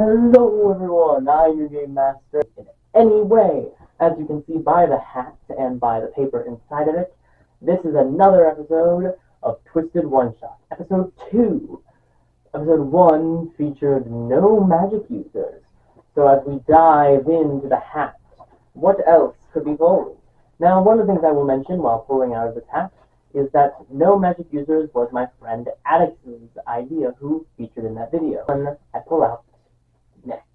Hello everyone, I'm your game master. In any way, as you can see by the hat and by the paper inside of it, this is another episode of Twisted One Shot. Episode 2. Episode 1 featured no magic users. So as we dive into the hat, what else could be pulled? Now, one of the things I will mention while pulling out of this hat is that no magic users was my friend Alex's idea, who featured in that video. One I pull out next.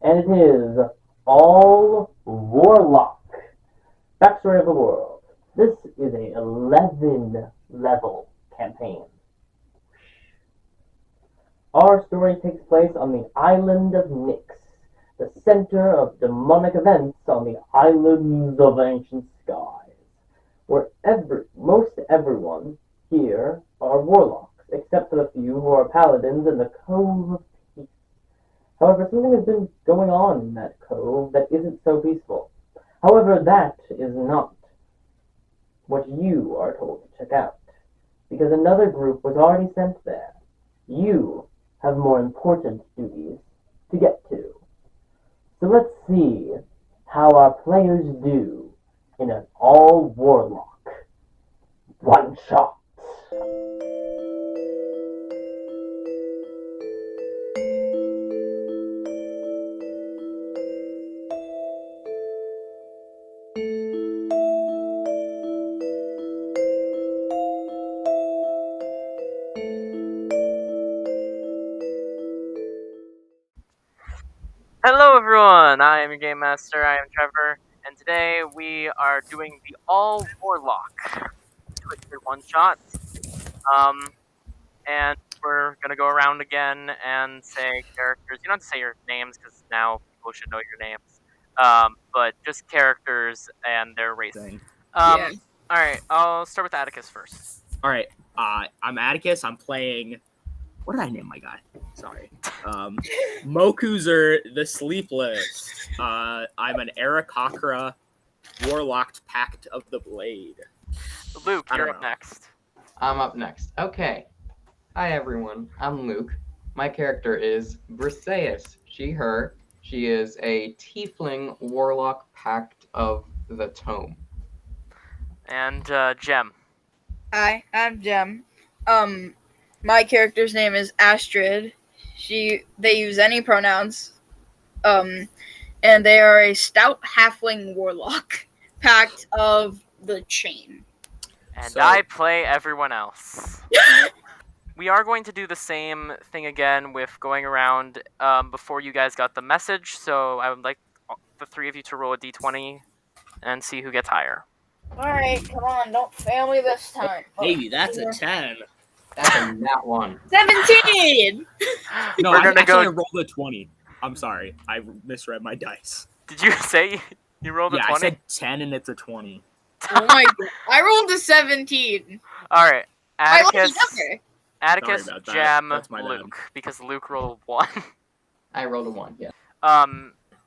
And it is All Warlock. Backstory of the world. This is a 11 level campaign. Our story takes place on the island of Nyx, the center of demonic events on the islands of ancient skies, where most everyone here are warlocks, except for the few who are paladins in the Cove of Peace. However, something has been going on in that cove that isn't so peaceful. However, that is not what you are told to check out, because another group was already sent there. You have more important duties to get to. So let's see how our players do in an all-warlock one-shot. Hello everyone, I am your Game Master, I am Trevor, and today we are doing the All Warlock Twisted One Shot. And we're gonna go around again and say characters. You don't have to say your names because now people should know your names. But just characters and their race. Yeah. Alright, I'll start with Atticus first. Alright, I'm Atticus. I'm playing... What did I name my guy? Sorry. Mokuzer the Sleepless. I'm an Aarakocra Warlocked Pact of the Blade. Luke, I you're don't up know. next. I'm up next. Okay. Hi, everyone. I'm Luke. My character is Briseis. She, her. She is a tiefling warlock pact of the tome. And Jem. Hi, I'm Jem. My character's name is Astrid. They use any pronouns. And they are a stout halfling warlock, pact of the chain. And So- I play everyone else. We are going to do the same thing again with going around before you guys got the message, so I would like the three of you to roll a d20 and see who gets higher. Alright, come on, don't fail me this time. Maybe that's a 10. That's a nat one. 17! No, We're I gonna actually go. rolled a 20. I'm sorry. I misread my dice. Did you say you rolled a Yeah, 20? I said 10 and it's a 20. Oh my god. I rolled a 17. Alright, My lucky Atticus, number. Atticus, Sorry about that. Jem, That's my bad. Luke, because Luke rolled 1. I rolled a 1, yeah.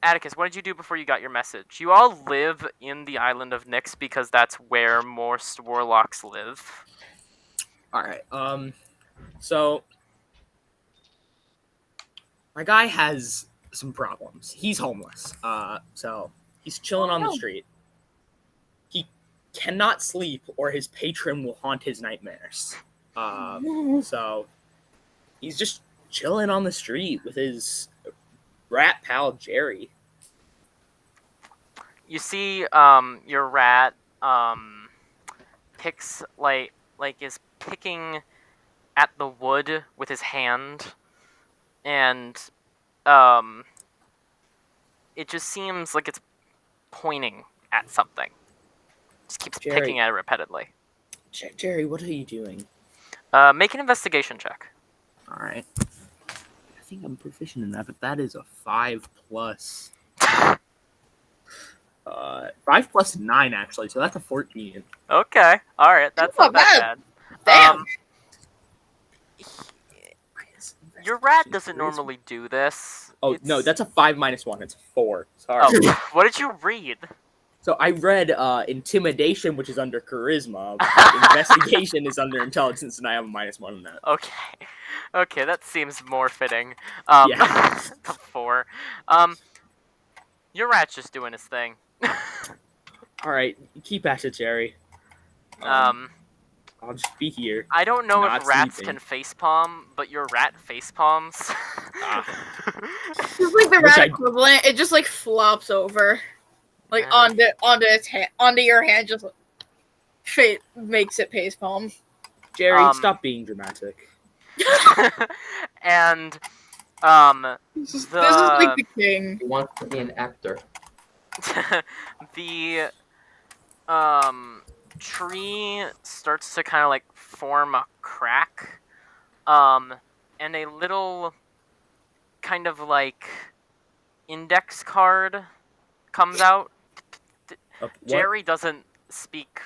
Atticus, what did you do before you got your message? You all live in the island of Nyx because that's where most warlocks live. Alright, so... My guy has some problems. He's homeless. So he's chilling on the street. He cannot sleep or his patron will haunt his nightmares. So he's just chilling on the street with his rat pal Jerry. You see, your rat, picks, is picking at the wood with his hand, and, it just seems like it's pointing at something. Just keeps Jerry. picking at it repeatedly. Jerry, what are you doing? Make an investigation check. Alright. I think I'm proficient in that, but that is a 5 plus. 5 plus 9, actually, so that's a 14. Okay, alright, that's not Not that bad. Damn. Your rat doesn't normally do this. Oh, no, that's a 5 minus 1. It's 4. Sorry. Oh, what did you read? So I read intimidation, which is under charisma, but investigation is under intelligence, and I have a -1 on that. Okay. Okay, that seems more fitting. Um, Yeah. the 4. Your rat's just doing his thing. All right, keep at it, Jerry. um, I'll just be here, I don't know if not rats sleeping. can facepalm, but your rat facepalms. Ah, Just like the Which rat I- equivalent, it just like flops over, like Yeah. onto its hand, onto your hand, just makes it face palm. Jerry, stop being dramatic. And This is like the the king. He wants to be an actor. the tree starts to kind of like form a crack, and a little kind of like index card comes out. What? Jerry doesn't speak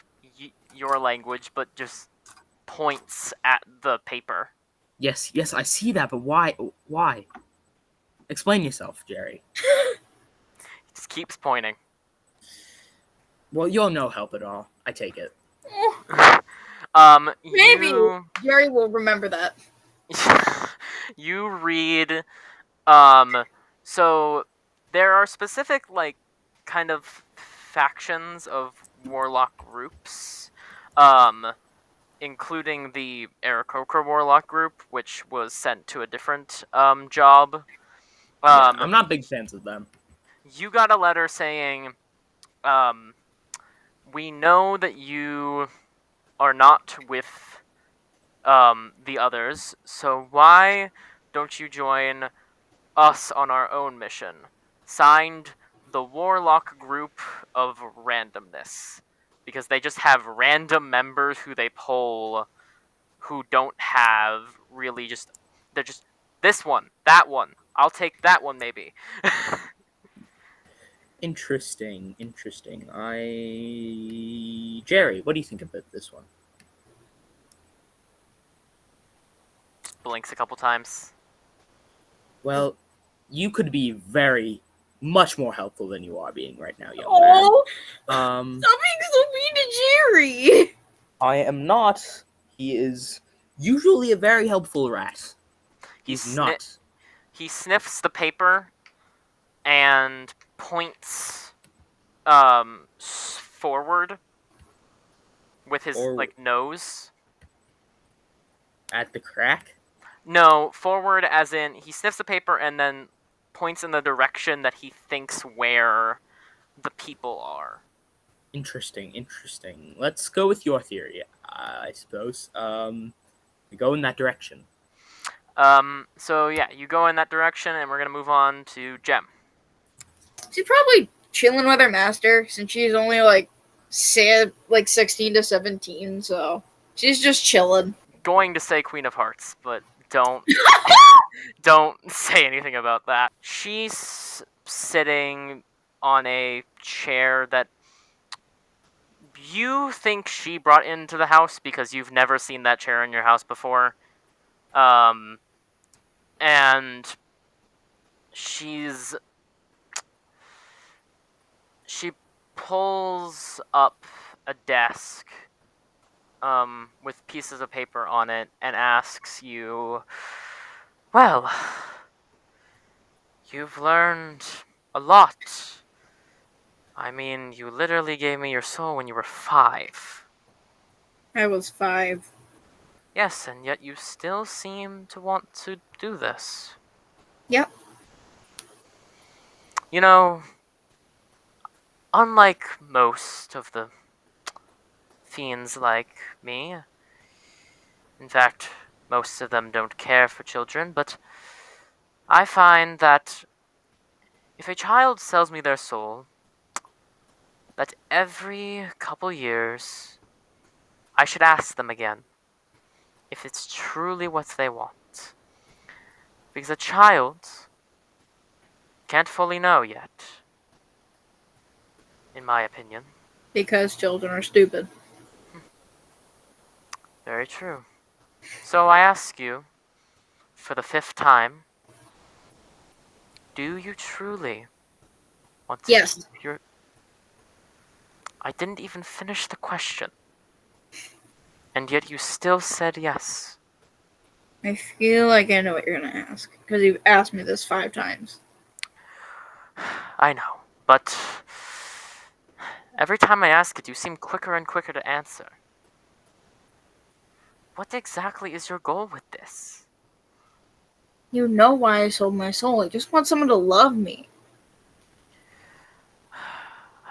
your language, but just points at the paper. Yes, I see that, but why? Why? Explain yourself, Jerry. He just keeps pointing. Well, you're no help at all. I take it. Maybe You Jerry will remember that. you read so there are specific like kind of factions of warlock groups, including the Aarakocra warlock group, which was sent to a different job. Yeah, I'm not big fans of them. You got a letter saying, we know that you are not with the others, so why don't you join us on our own mission? Signed, the Warlock Group of Randomness. Because they just have random members who they poll who don't have really just. They're just this one, that one. I'll take that one maybe. Interesting. Jerry, what do you think about this one? Just blinks a couple times. Well, you could be much more helpful than you are being right now, young Oh, man. stop being so mean to Jerry. I am not. He is usually a very helpful rat. He's He not. He sniffs the paper and points forward with his Or like nose. at the crack. No, forward as in he sniffs the paper and then points in the direction that he thinks where the people are. Interesting. Let's go with your theory, I suppose. We go in that direction. So yeah, you go in that direction and we're gonna move on to Gem. She's probably chilling with her master since she's only like 16 to 17, so she's just chilling. Going to say Queen of Hearts, but don't don't say anything about that. She's sitting on a chair that you think she brought into the house because you've never seen that chair in your house before. And she pulls up a desk with pieces of paper on it and asks you, well, you've learned a lot. I mean, you literally gave me your soul when you were 5. I was 5. Yes, and yet you still seem to want to do this. Yep. You know, unlike most of the fiends like me, in fact, most of them don't care for children, but I find that if a child sells me their soul, that every couple years I should ask them again if it's truly what they want. Because a child can't fully know yet, in my opinion. Because children are stupid. Very true. So I ask you, for the 5th time, do you truly want to Yes. keep your... I didn't even finish the question. And yet you still said yes. I feel like I know what you're gonna ask because you've asked me this 5 times. I know, but every time I ask it, you seem quicker and quicker to answer. What exactly is your goal with this? You know why I sold my soul. I just want someone to love me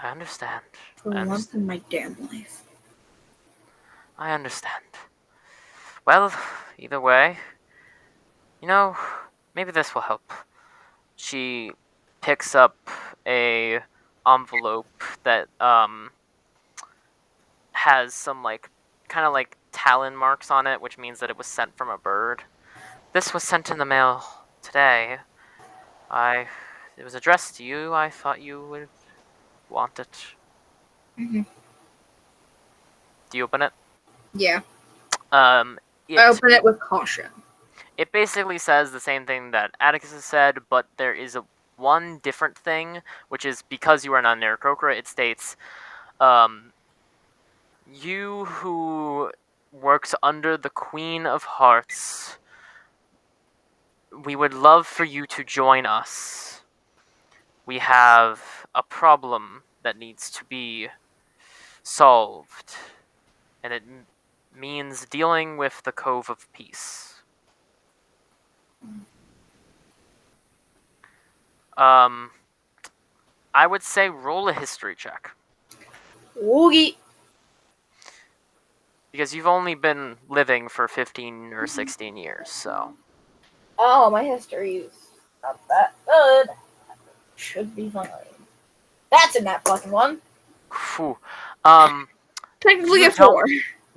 I understand. for once in my damn life. I understand. Well, either way, maybe this will help. She picks up a envelope that has some kind of like talon marks on it, which means that it was sent from a bird. This was sent in the mail today. It was addressed to you. I thought you would want it. Hmm. Do you open it? Yeah. Um, I it open it with caution. it basically says the same thing that Atticus has said, but there is one different thing, which is because you are not near Krokra, it states, you who works under the Queen of Hearts, we would love for you to join us. We have a problem that needs to be solved, and it means dealing with the Cove of Peace. I would say roll a history check. Woogie. Because you've only been living for 15 or 16 years, so. Oh, my history's not that good. Should be fine. That's in that fucking one. Phew. Technically You a 4.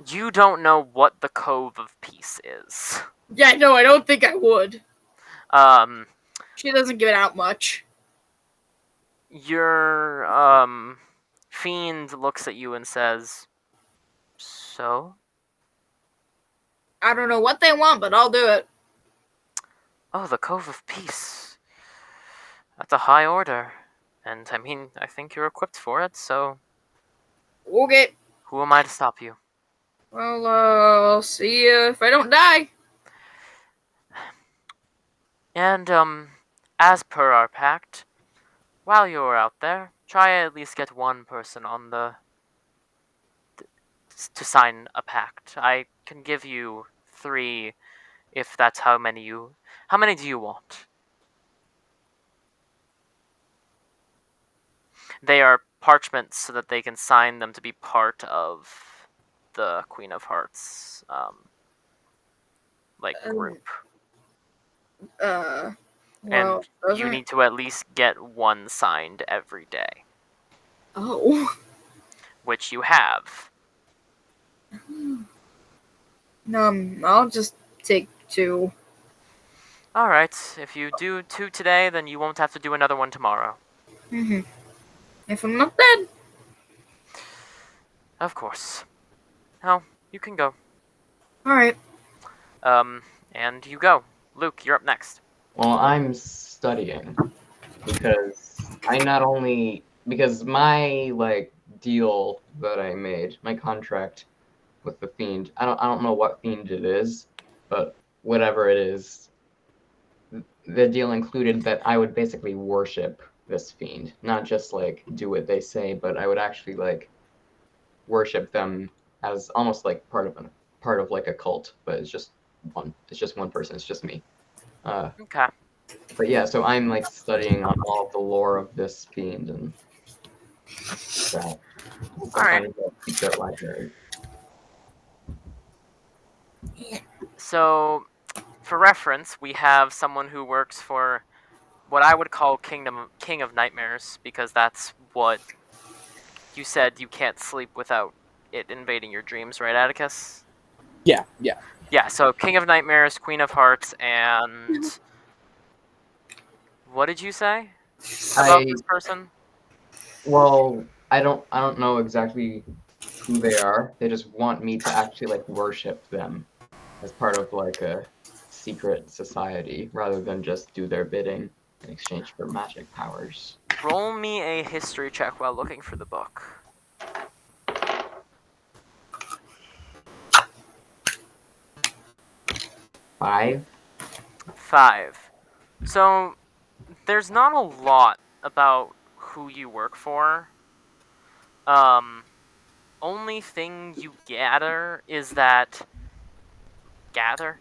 You don't know what the Cove of Peace is. Yeah, no, I don't think I would. Um, She doesn't give it out much. your, fiend looks at you and says, so? I don't know what they want, but I'll do it. Oh, the Cove of Peace. That's a high order. And, I think you're equipped for it, so Okay. who am I to stop you? Well, I'll see you if I don't die. And, as per our pact, while you're out there, try at least get one person on to sign a pact. I can give you 3 if that's how many do you want? They are parchments so that they can sign them to be part of the Queen of Hearts, group. Well, And those you aren't. need to at least get one signed every day, Oh. which you have. I'll just take 2. Alright, if you do 2 today, then you won't have to do another one tomorrow. Mm-hmm. If I'm not dead. Of course. Now, you can go. Alright. And you go. Luke, you're up next. Well, I'm studying because because my deal that I made, my contract with the fiend, I don't know what fiend it is, but whatever it is, the deal included that I would basically worship this fiend, not just do what they say, but I would actually worship them as almost like part of like a cult, but it's just one person, it's just me. Okay. But yeah, so I'm studying on all of the lore of this fiend and that. So All right. finding the secret library. So, for reference, we have someone who works for what I would call King of Nightmares, because that's what you said you can't sleep without it invading your dreams, right, Atticus? Yeah. Yeah, so King of Nightmares, Queen of Hearts, and what did you say about I this person? Well, I don't know exactly who they are. They just want me to actually worship them as part of a secret society rather than just do their bidding in exchange for magic powers. Roll me a history check while looking for the book. 5. 5. So there's not a lot about who you work for. Only thing you gather is that gather.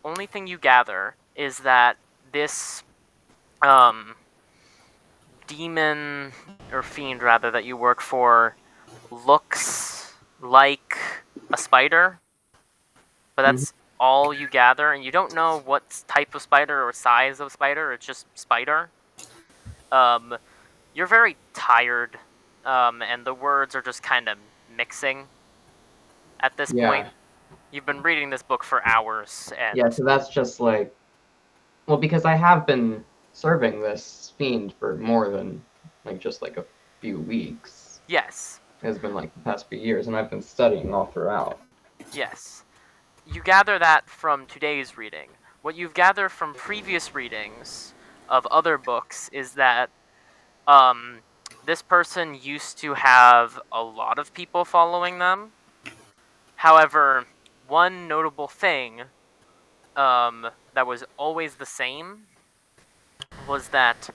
Only thing you gather is that this demon or fiend rather that you work for looks like a spider, but that's all you gather, and you don't know what type of spider or size of spider. It's just spider. Um, you're very tired, and the words are just kind of mixing at this point. Yeah. You've been reading this book for hours, and Yeah, so that's just like, well, because I have been serving this fiend for more than like just like a few weeks. yes, It has been like the past few years, and I've been studying all throughout. yes. You gather that from today's reading. What you've gathered from previous readings of other books is that this person used to have a lot of people following them. However, one notable thing that was always the same was that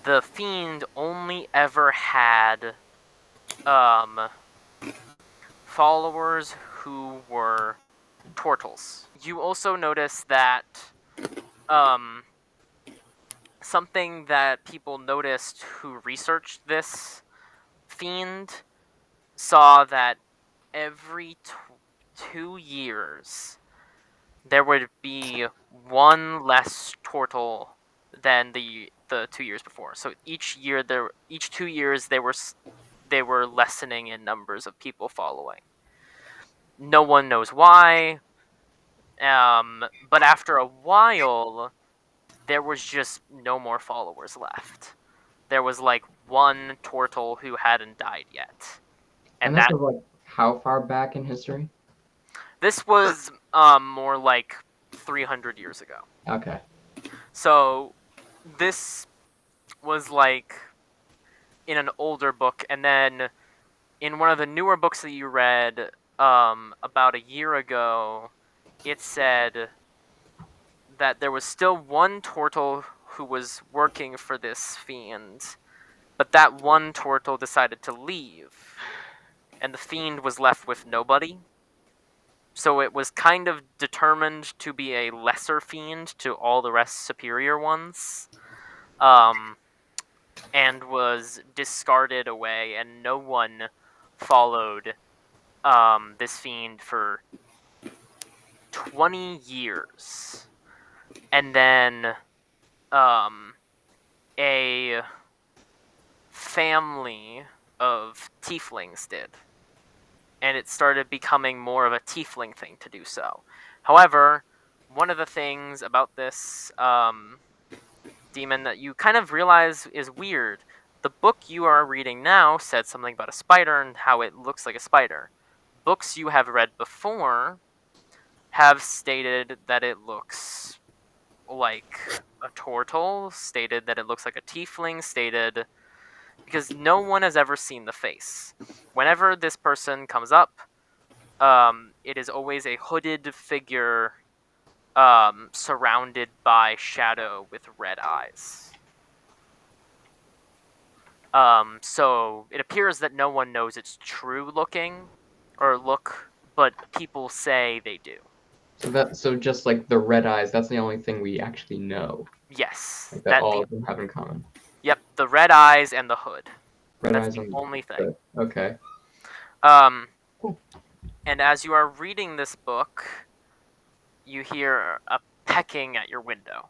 the fiend only ever had followers who were turtles. You also notice that something that people noticed who researched this fiend saw that every 2 years there would be one less turtle than the 2 years before. So each 2 years they were lessening in numbers of people following. No one knows why. But after a while, there was just no more followers left. There was like one turtle who hadn't died yet, And and this that was like how far back in history? this was more like 300 years ago. Okay. So this was like in an older book, and then in one of the newer books that you read about a year ago, it said that there was still one turtle who was working for this fiend, but that one turtle decided to leave, and the fiend was left with nobody. So it was kind of determined to be a lesser fiend to all the rest superior ones, and was discarded away, and no one followed this fiend for 20 years. And then a family of tieflings did. And it started becoming more of a tiefling thing to do so. However, one of the things about this demon that you kind of realize is weird. The book you are reading now said something about a spider and how it looks like a spider. Books you have read before have stated that it looks like a turtle, stated that it looks like a tiefling, stated because no one has ever seen the face. Whenever this person comes up, it is always a hooded figure surrounded by shadow with red eyes. So it appears that no one knows it's true looking or look, but people say they do. So just like the red eyes, that's the only thing we actually know. Yes, Like that all of them have in common. Yep, the red eyes and the hood. Red That's eyes the on only thing. good. Okay. Cool. And as you are reading this book, you hear a pecking at your window.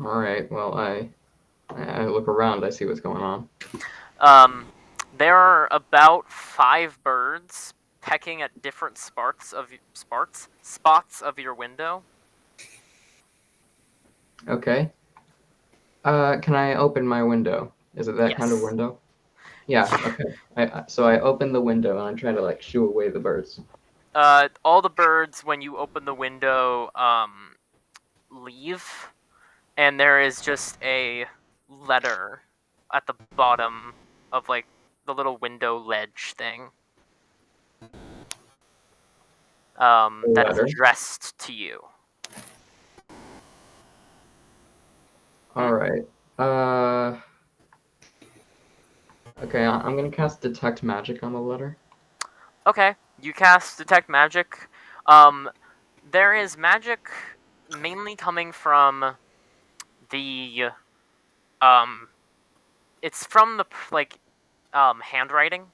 All right. Well, I look around. I see what's going on. There are about 5 birds pecking at different spots of your window. Okay. Can I open my window? Is it that kind of Yes. window? Yeah. Okay. So I open the window and I try to like shoo away the birds. All the birds, when you open the window, leave, and there is just a letter at the bottom of like the little window ledge thing. A That is letter? addressed to you. All right. Okay, I'm gonna cast Detect Magic on the letter. Okay, you cast Detect Magic. There is magic mainly coming from the it's from the handwriting.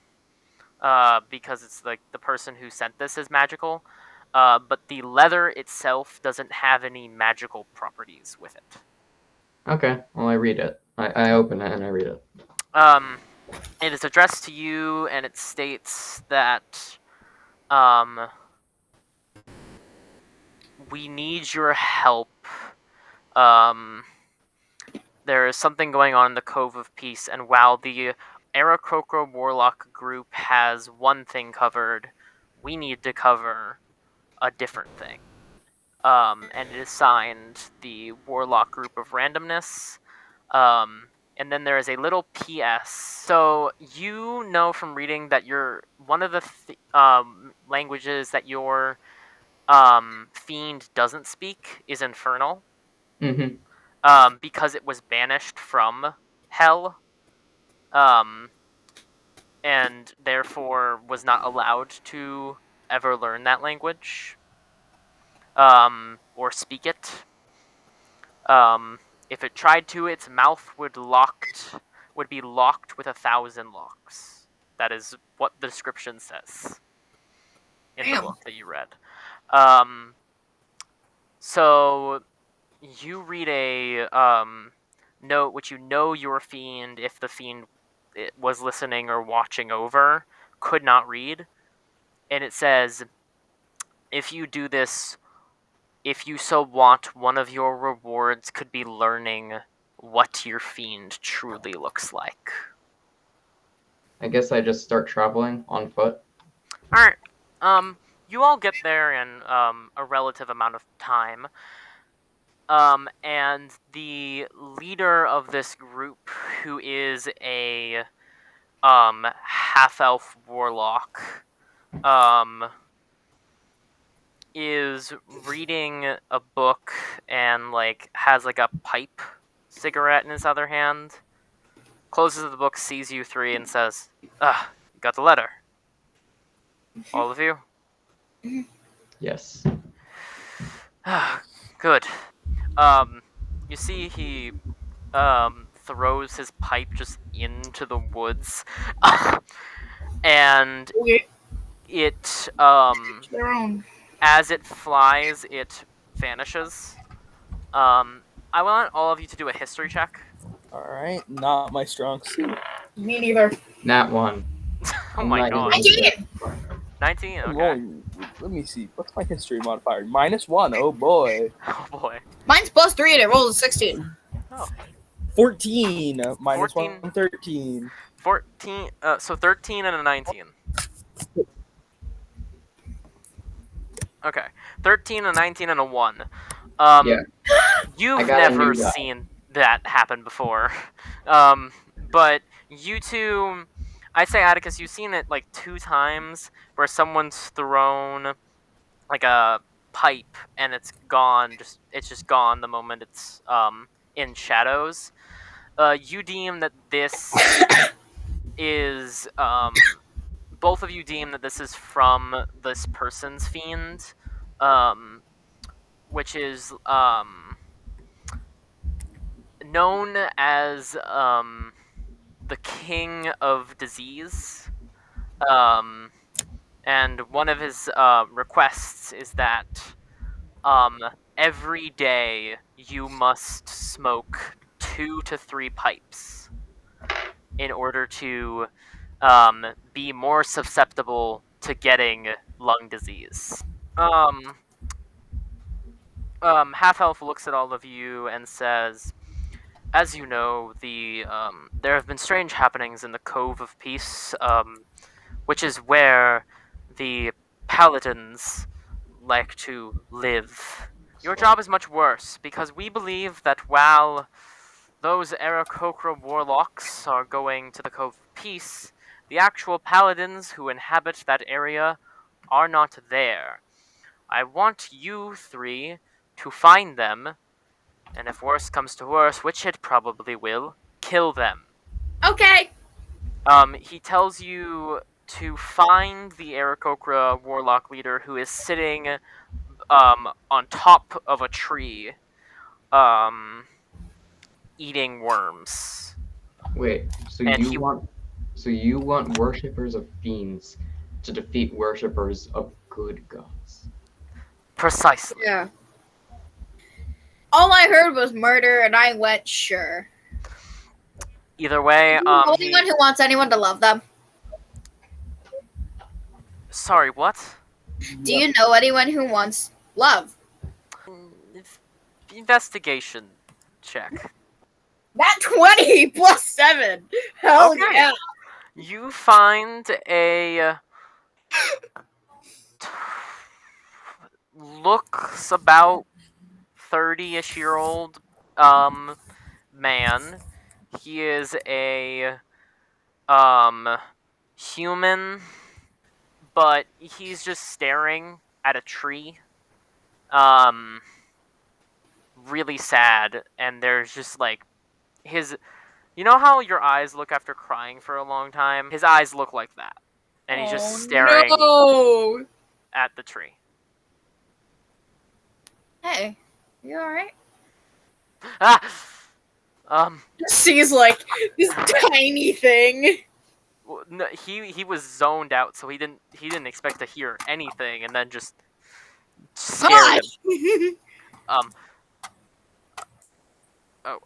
Because it's like the person who sent this is magical. But the leather itself doesn't have any magical properties with it. Okay, well, I read it. I open it and I read it. It is addressed to you, and it states that um, we need your help. Um, there is something going on in the Cove of Peace, and while the Aarakocra Warlock group has one thing covered, we need to cover a different thing. And it is signed the Warlock Group of Randomness. And then there is a little PS. So you know from reading that one of the languages that your fiend doesn't speak is Infernal. Mm-hmm. Because it was banished from Hell. And therefore was not allowed to ever learn that language. Or speak it. If it tried to, its mouth would be locked with 1,000 locks. That is what the description says in the Damn. book that you read. So you read a note which you know your fiend, if the fiend was listening or watching over, could not read, and it says, "If you do this, if you so want, one of your rewards could be learning what your fiend truly looks like." I guess I just start traveling on foot. Alright. You all get there in a relative amount of time. And the leader of this group, who is a half-elf warlock, is reading a book and has a pipe cigarette in his other hand. Closes the book, sees you three, and says, "Ah, you got the letter. All of you? Yes. Good." You see he throws his pipe just into the woods, and Okay. it Their own. as it flies, it vanishes. I want all of you to do a history check. Alright, not my strong suit. Me neither. Nat 1. Oh I'm my not god. using 19, I'm okay. rolling. Let me see. What's my history modifier? -1. Oh boy. Oh boy. Mine's +3 and it rolls a 16. 14. -1, 14. 13. 14, so 13 and a 19. Okay. 13, a 19, and a 1. Yeah. You've I got a never new guy. seen that happen before. But you two, I'd say, Atticus, you've seen it 2 times where someone's thrown a pipe and it's gone. It's just gone the moment it's in shadows. You deem that this is both of you deem that this is from this person's fiend, which is known as the King of Disease. And one of his requests is that every day you must smoke 2 to 3 pipes in order to be more susceptible to getting lung disease. Half Elf looks at all of you and says, "As you know, there have been strange happenings in the Cove of Peace, which is where the paladins like to live. Your job is much worse, because we believe that while those Aarakocra warlocks are going to the Cove of Peace, The actual paladins who inhabit that area are not there. I want you three to find them, and if worse comes to worse, which it probably will, kill them. Okay. He tells you to find the Aarakocra warlock leader who is sitting on top of a tree, eating worms. Wait, so And you he want worshippers of fiends to defeat worshippers of good gods? precisely. Yeah. All I heard was murder, and I went sure. Either way, Anyone who wants anyone to love them. Sorry, what? Do you know anyone who wants love? Investigation check. That 20 plus 7. Hell Okay. yeah. You find a looks about 30-ish year old man. He is a human, but he's just staring at a tree. Really sad, and there's just like his you know how your eyes look after crying for a long time? His eyes look like that. And he's just staring No. at the tree. Hey, you alright? Ah! She's like this tiny thing. No, he was zoned out, so he didn't expect to hear anything, and then just scared Hi. him. Oh,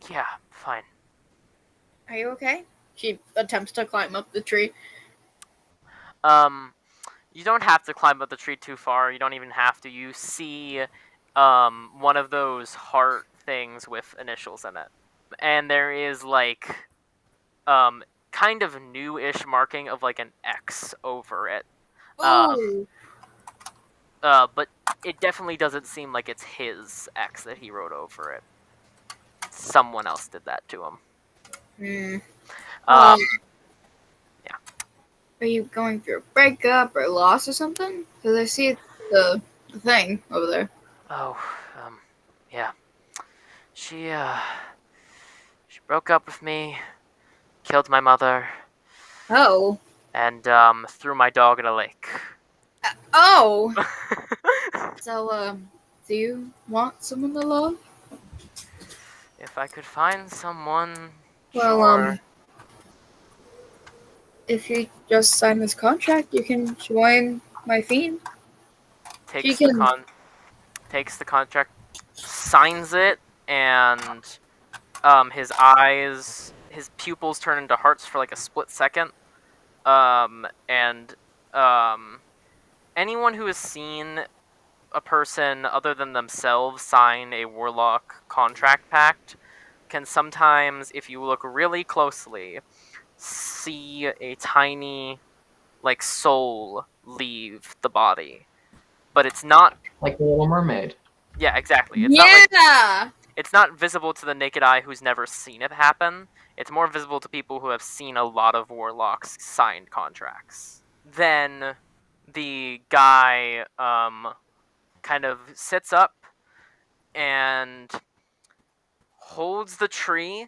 yeah, fine. Are you okay? She attempts to climb up the tree. You don't have to climb up the tree too far. You don't even have to. You see, one of those heart things with initials in it, and there is like, kind of new-ish marking of like an X over it. Oh. But it definitely doesn't seem like it's his X that he wrote over it. Someone else did that to him. Yeah. Yeah. Are you going through a breakup or loss or something? Because I see the thing over there. Oh, yeah. She broke up with me, killed my mother, Oh. and threw my dog in a lake. Oh. So, do you want someone to love? If I could find someone, Well, sure. if you just sign this contract, you can join my fiend. Takes the contract, signs it, and his pupils turn into hearts for like a split second. And anyone who has seen a person other than themselves sign a warlock contract pact can sometimes, if you look really closely, see a tiny like soul leave the body. But it's not Like the Little Mermaid. yeah, exactly. It's not like Yeah. it's not visible to the naked eye who's never seen it happen. It's more visible to people who have seen a lot of warlocks signed contracts. Then the guy kind of sits up and holds the tree,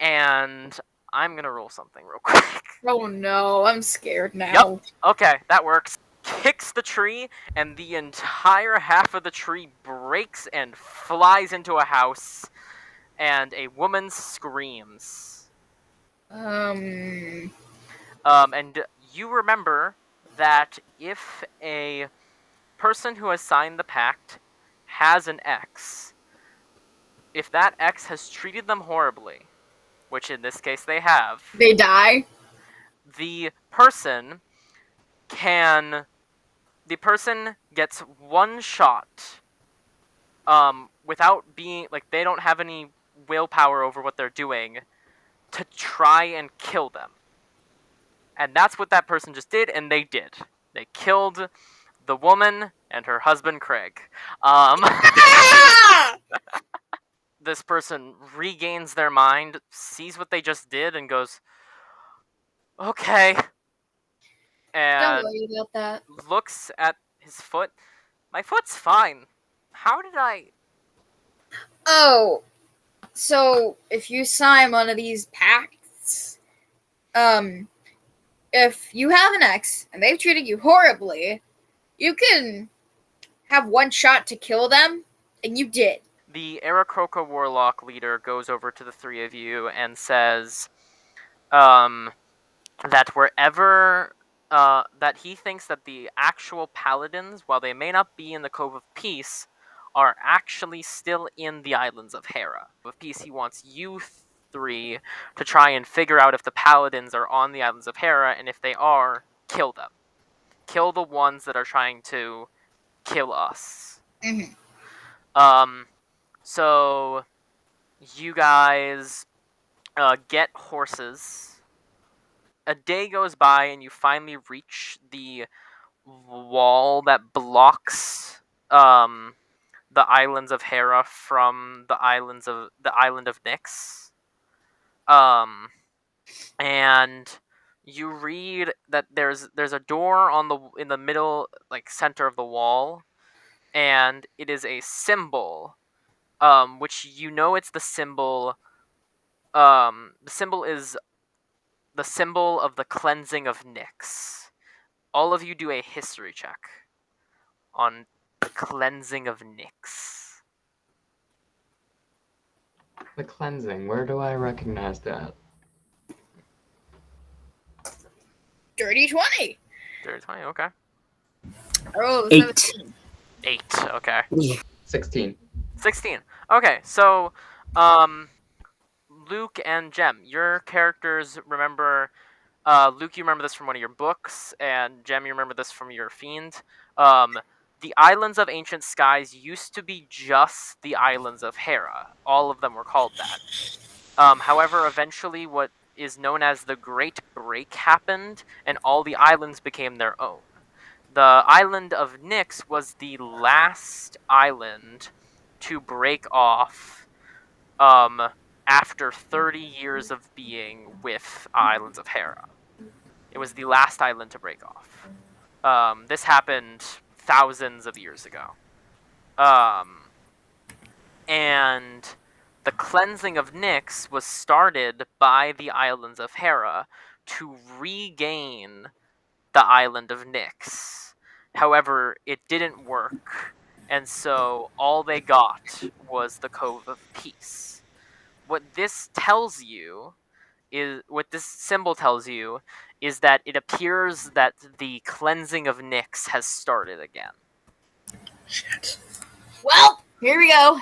and I'm gonna roll something real quick. Oh no, I'm scared now. Yup. Okay, that works. Kicks the tree, and the entire half of the tree breaks and flies into a house, and a woman screams. Um. And you remember that if a person who has signed the pact has an X, if that X has treated them horribly, which in this case they have, They die. the person gets one shot, without being like they don't have any willpower over what they're doing, to try and kill them. And that's what that person just did, and they did. They killed the woman and her husband Craig. Ah! this person regains their mind, sees what they just did, and goes, "Okay," Don't and worry about that. looks at his foot. My foot's fine. How did I? Oh, so if you sign one of these pacts, if you have an ex and they've treated you horribly, you can have one shot to kill them, and you did. The Aarakocra Warlock leader goes over to the three of you and says, that wherever that he thinks that the actual paladins, while they may not be in the Cove of Peace, are actually still in the Islands of Hera. With Peace, he wants you three to try and figure out if the paladins are on the Islands of Hera, and if they are, kill them. Kill the ones that are trying to kill us. Mhm. So you guys get horses. A day goes by and you finally reach the wall that blocks the islands of Hera from the island of Nyx. And you read that there's a door in the middle, like center of the wall, and it is a symbol, which you know it's the symbol. The symbol is the symbol of the cleansing of Nyx. All of you do a history check on the cleansing of Nyx. The cleansing. Where do I recognize that? Dirty 20. 20, okay. Oh, 8. 17. 8, okay. 16. 16. Okay, so, Luke and Jem, your characters remember. Luke, you remember this from one of your books, and Jem, you remember this from your Fiend. The Islands of Ancient Skies used to be just the Islands of Hera. All of them were called that. However, eventually what is known as the Great Break happened, and all the islands became their own. The island of Nyx was the last island to break off after 30 years of being with Islands of Hera. It was the last island to break off. This happened thousands of years ago. And the cleansing of Nyx was started by the Islands of Hera to regain the island of Nyx. However, it didn't work, and so all they got was the Cove of Peace. What this symbol tells you is that it appears that the cleansing of Nyx has started again. Shit. Well, here we go.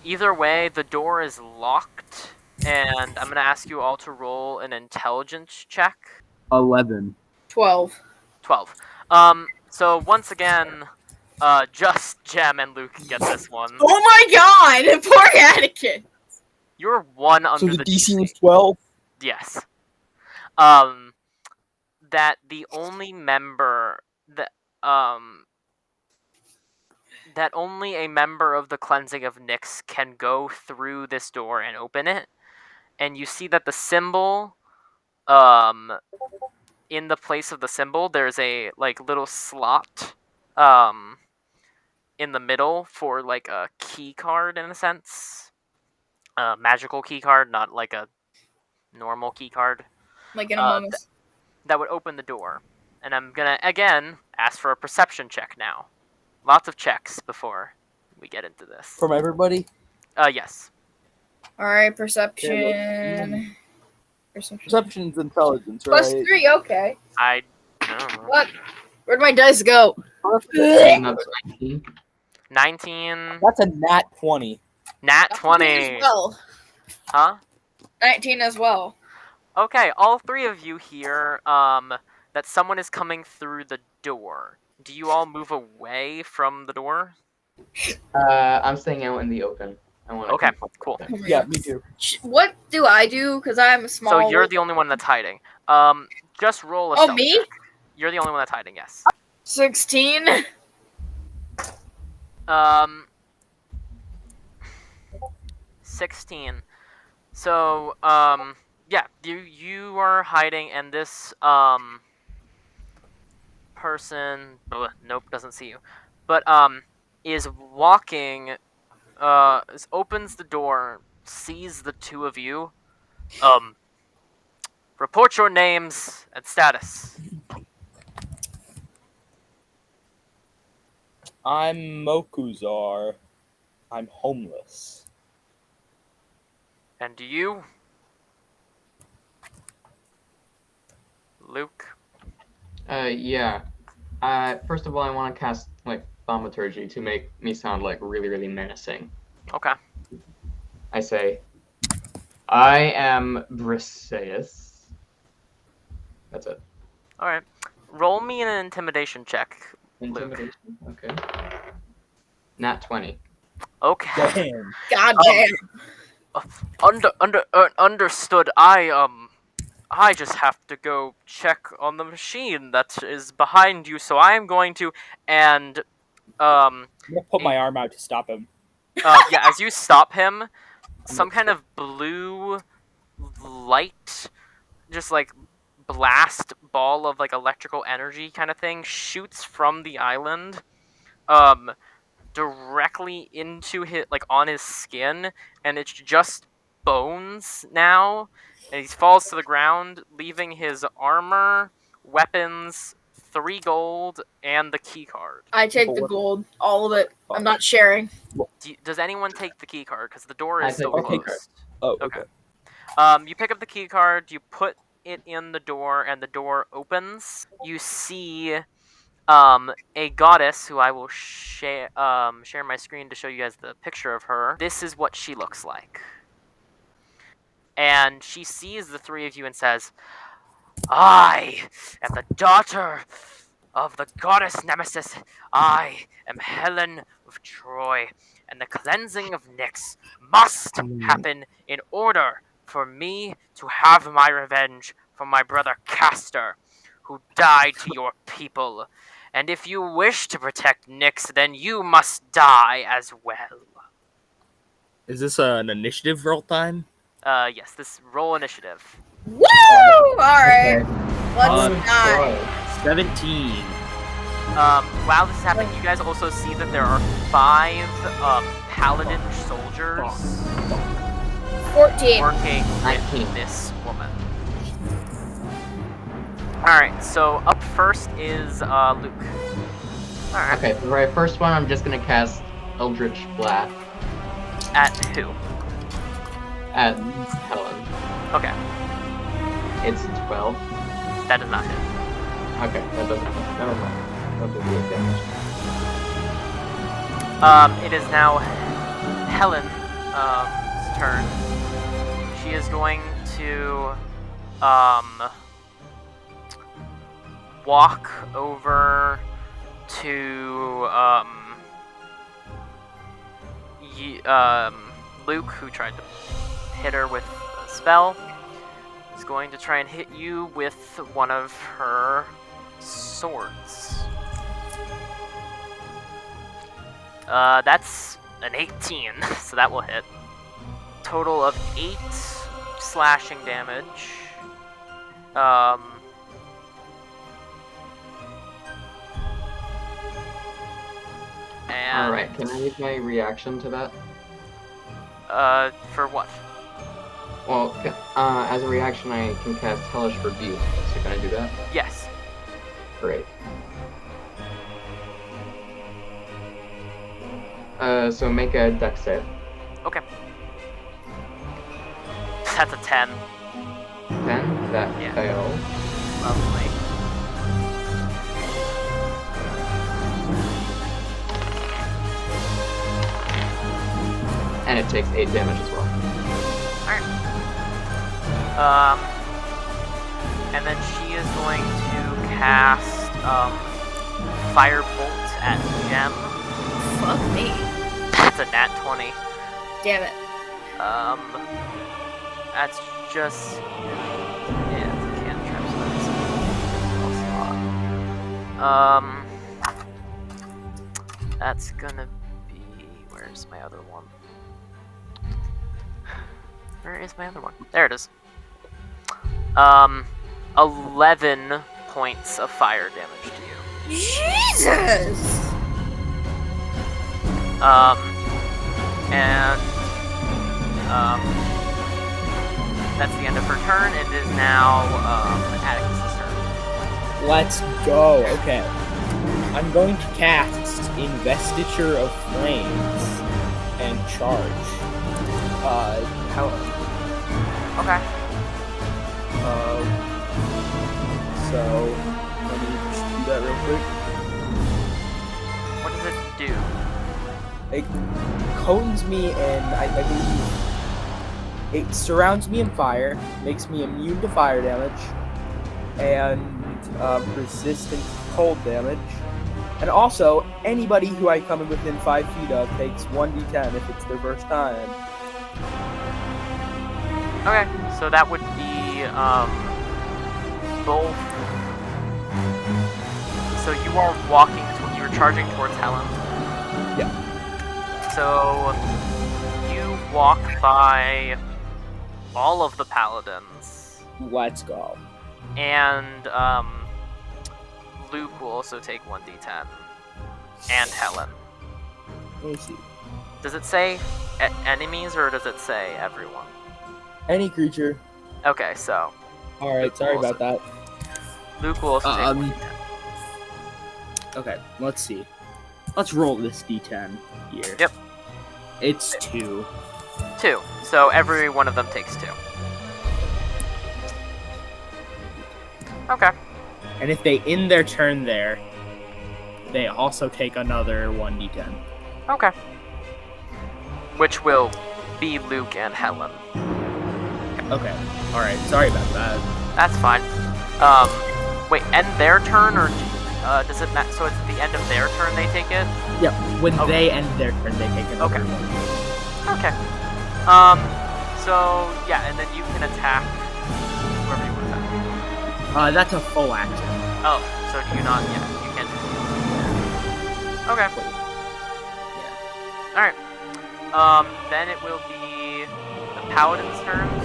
Either way, the door is locked, and I'm gonna ask you all to roll an intelligence check. 11. 12. 12. So once again, just Jem and Luke get this one. Oh my god! Poor Anakin! You're one So under the the DC was 12? Yes. That the only member that only a member of the cleansing of Nyx can go through this door and open it. And you see that the symbol, in the place of the symbol, there's a like little slot, in the middle for like a key card in a sense, a magical key card, not like a normal key card. Like in Among Us. That would open the door. And I'm gonna again ask for a perception check now. Lots of checks before we get into this. From everybody? Yes. Alright, perception. Perception's intelligence, right? +3, okay. I don't know. What? Where'd my dice go? Another 19. 19. That's a nat 20. Nat 19 20. as well. Huh? 19 as well. Okay, all three of you hear that someone is coming through the door. Do you all move away from the door? I'm staying out in the open. I want to. Okay, cool. Yeah, me too. What do I do? Because I'm a small. So you're the only one that's hiding. Just roll a Oh, stealth me? check. You're the only one that's hiding, yes. 16. 16. So, yeah, you are hiding, and this person, nope, doesn't see you, but is walking, opens the door, sees the two of you. Report your names and status. I'm Mokuzar. I'm homeless. And you, Luke? Yeah. First of all, I want to cast like thaumaturgy to make me sound like really, really menacing. Okay. I say, I am Briseis. That's it. All right. Roll me an intimidation check, Luke. Intimidation. Okay. Nat 20. Okay. Damn. God damn. Understood. I just have to go check on the machine that is behind you. So I am going to, and I'm gonna put a- my arm out to stop him. yeah. As you stop him, some kind of blue light, just like blast ball of like electrical energy kind of thing, shoots from the island, directly into his, like, on his skin, and it's just bones now, and he falls to the ground, leaving his armor, weapons, 3 gold, and the key card. I take the gold, all of it. I'm not sharing. Does anyone take the key card? Because the door I is still take the key closed. Oh, Okay. okay. You pick up the key card, you put it in the door, and the door opens. You see a goddess who I will share my screen to show you guys the picture of her. This is what she looks like. And she sees the three of you and says, I am the daughter of the goddess Nemesis. I am Helen of Troy, and the cleansing of Nyx must happen in order for me to have my revenge for my brother Castor, who died to your people. And if you wish to protect Nyx, then you must die as well. Is this an initiative roll time? Yes, this roll initiative. Woo! Alright. Let's die. 17. While this is happening, you guys also see that there are 5 paladin soldiers 14. working 19. with this woman. Alright, so up first is Luke. Alright. Okay, for my first one, I'm just gonna cast Eldritch Blast At who? at Helen. Okay, It's 12. that does not hit. Okay, that doesn't. Never mind. Don't do the damage. It is now Helen's turn. She is going to walk over to Luke, who tried to hit her with a spell. Is going to try and hit you with one of her swords. That's an 18, so that will hit. Total of 8 slashing damage. And Alright, can I use my reaction to that? for what? Well, as a reaction, I can cast Hellish Rebuke. So can I do that? Yes. Great. So make a dex save. Okay. That's a 10. 10? That Yeah. fails. Lovely. And it takes 8 damage as well. And then she is going to cast Firebolt at Gem. Fuck me. That's a nat 20. Damn it. That's just yeah, it's a cantrip, so that's that's gonna be, where's my other one? Where is my other one? There it is. 11 points of fire damage to you. Jesus! And that's the end of her turn. It is now Atticus' turn. Let's go. Okay. I'm going to cast Investiture of Flames and charge. Helen. Okay. So let me just do that real quick. What does it do? It cones me and I believe it surrounds me in fire, makes me immune to fire damage, and resistant to cold damage. And also, anybody who I come in within 5 feet of takes 1d10 if it's their first time. Okay, so that would be both. So you are walking. You're charging towards Helen. Yeah. So you walk by all of the paladins, Let's go. and Luke will also take 1d10, and Helen. Let me see. Does it say enemies or does it say everyone? Any creature. Okay, so Alright, sorry about that. Luke will also take 1d10. Okay, let's see. Let's roll this d10 here. Yep. It's 2. 2. So every one of them takes 2. Okay. And if they end their turn there, they also take another 1d10. Okay. Which will be Luke and Helen. Okay. Alright, sorry about that. That's fine. Wait, end their turn or does it matter? So it's at the end of their turn they take it? Yep, when Okay. they end their turn, they take another Okay. one. Okay. So yeah, and then you can attack whoever you want to attack. That's a full action. Oh, so do you not? Yeah, you can. Okay. Yeah. Alright. Then it will be the paladin's turns.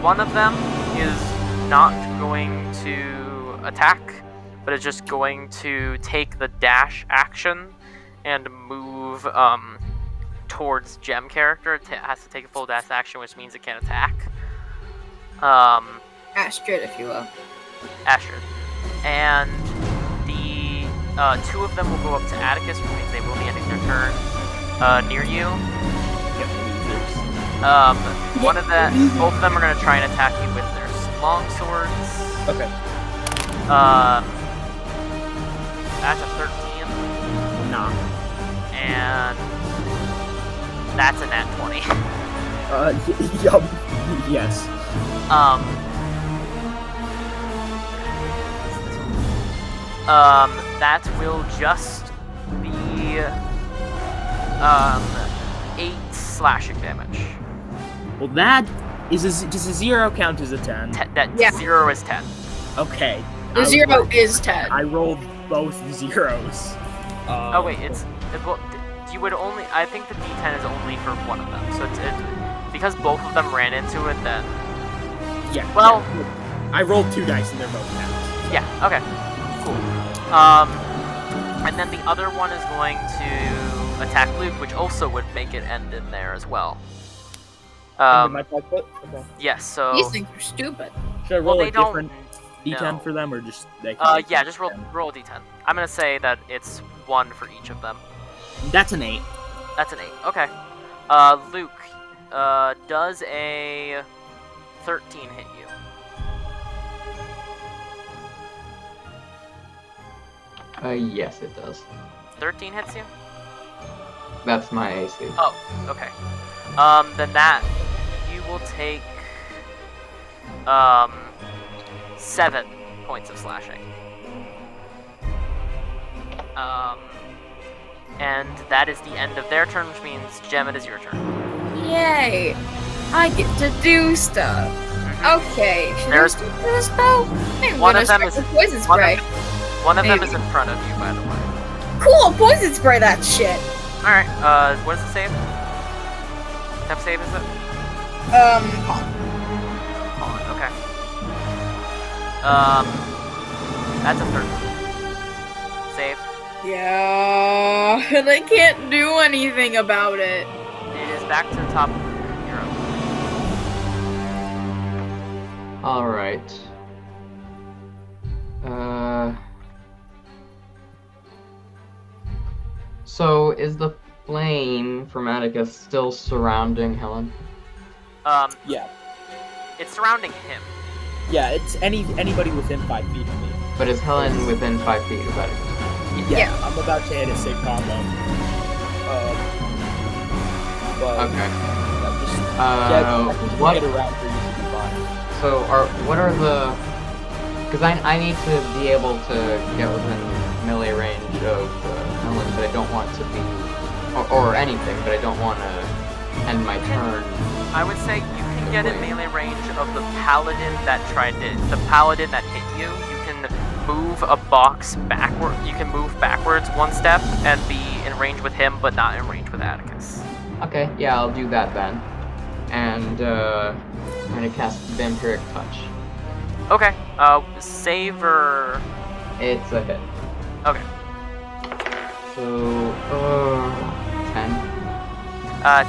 One of them is not going to attack, but is just going to take the dash action and move towards Gem character. It has to take a full dash action, which means it can't attack. Astrid, if you will. Astrid. And the 2 of them will go up to Atticus, which means they will be ending their turn near you. One of both of them are going to try and attack you with their long swords. Okay. That's a 13, Nah. and that's a nat 20. Yup. Yes. That will just be 8 slashing damage. Well, that is does a 0 count as a 10? Yeah. 0 is 10. Okay. The 0 is 10. I rolled both zeros. Oh wait, you would only. I think the D10 is only for one of them. So it's because both of them ran into it. Then Yeah. Well- yeah. I rolled 2 dice and they're both 10. yeah. Okay. Cool. And then the other one is going to attack Luke, which also would make it end in there as well. My five foot? Okay. Yes. So These things are stupid. Should I well, roll they a don't. different D10 no. for them, or just they? Yeah, just roll a d10. I'm gonna say that it's 1 for each of them. That's an 8. That's an 8. Okay. Luke, does a 13 hit you? Yes, it does. 13 hits you? That's my AC. Oh, okay. Then that you will take 7 points of slashing. And that is the end of their turn, which means Gem, it is your turn. Yay! I get to do stuff. Okay, should There's- I do this spell? I'm One gonna of them start is- with poison one of spray. One of them Maybe. is in front of you, by the way. Cool, poison spray that shit. Alright, what does it save? What type of save is it? Con, okay. That's a 13. Save. Yeah, and I can't do anything about it. It is back to the top of your own. All right. So is the flame from Atticus still surrounding Helen? Yeah. It's surrounding him. Yeah, it's anybody within 5 feet of me. But is Helen within 5 feet of Atticus? Yeah, I'm about to hit a sick combo. But Okay. just I think you what? get around here, you should be fine. So what are the? Because I need to be able to get within melee range of Helen, but I don't want to be or anything, but I don't want to end my turn. I would say you can get in melee range of the paladin that hit you. You can move a box backward. You can move backwards 1 step and be in range with him, but not in range with Atticus. Okay, yeah, I'll do that then, and I'm gonna cast Vampiric Touch. Okay. Save or It's a hit. okay. So 10.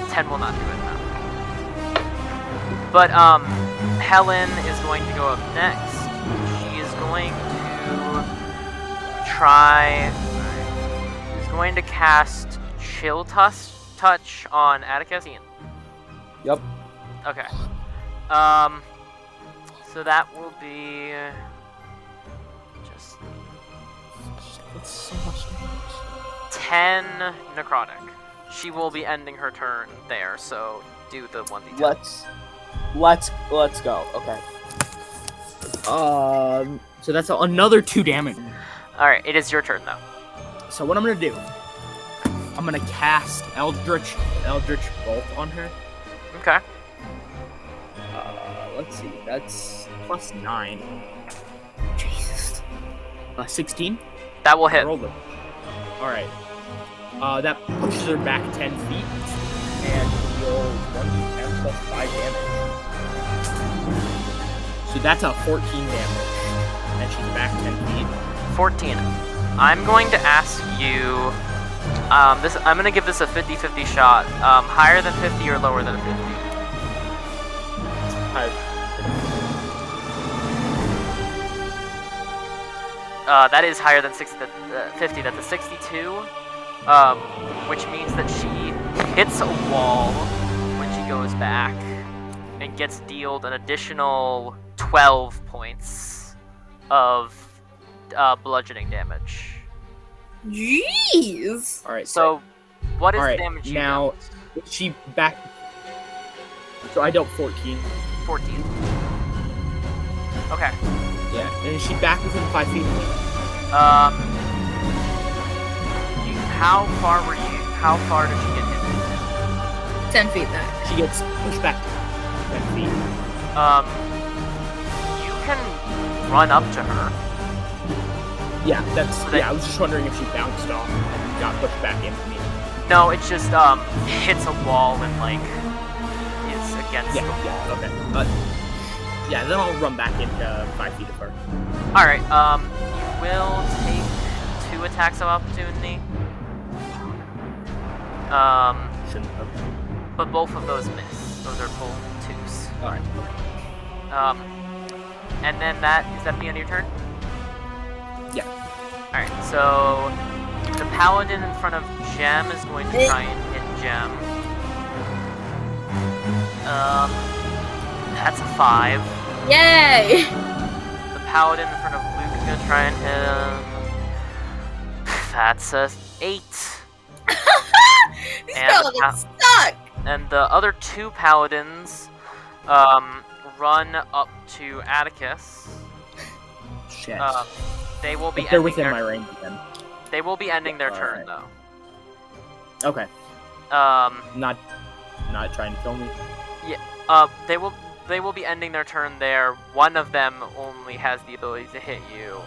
10 will not do it now. But Helen is going to go up next. She is going to try. She's going to cast Chill Touch on Atticus. Yep. Okay. So that will be just It's so much damage. 10 necrotic. She will be ending her turn there, so do the 1d10. Let's go. Okay. So that's another 2 damage. Alright, it is your turn though. So what I'm gonna do? I'm gonna cast Eldritch Bolt on her. Okay. Let's see. That's plus 9. Jesus. 16. That will hit. Rolled it. All right. That pushes her back 10 feet and deals 1d10 plus 5 damage. So that's a 14 damage, and she's back 10 feet. 14. I'm going to ask you. I'm going to give this a 50-50 shot. Higher than 50 or lower than 50? Higher. That is higher than 50. That's a 62. Which means that she hits a wall when she goes back and gets dealt an additional 12 points of bludgeoning damage. Jeez. All right. So, what is all the right, damage you now dealt? she back. So I dealt 14. 14. Okay. Yeah. And is she back within 5 feet of me? How far did she get hit? 10 feet back. She gets pushed back 10 feet. You can run up to her. Yeah, that's. So that- Yeah, I was just wondering if she bounced off and got pushed back into me. No, it just hits a wall and like is against the wall. Yeah, okay. Yeah, then I'll run back into 5 feet of her. All right. You will take 2 attacks of opportunity. Shouldn't have. But both of those miss. Those are both 2s. Alright. And then is that the end of your turn? Yeah. All right. So the paladin in front of Gem is going to try and hit Gem. That's a 5. Yay! The paladin in front of Luke is going to try and hit him. That's a 8. These And paladins suck! And the other 2 paladins run up to Atticus. Shit. They will be But they're ending within their, my range again. They will be ending their turn Alright. though. Okay. Not trying to kill me. They will be ending their turn there. One of them only has the ability to hit you.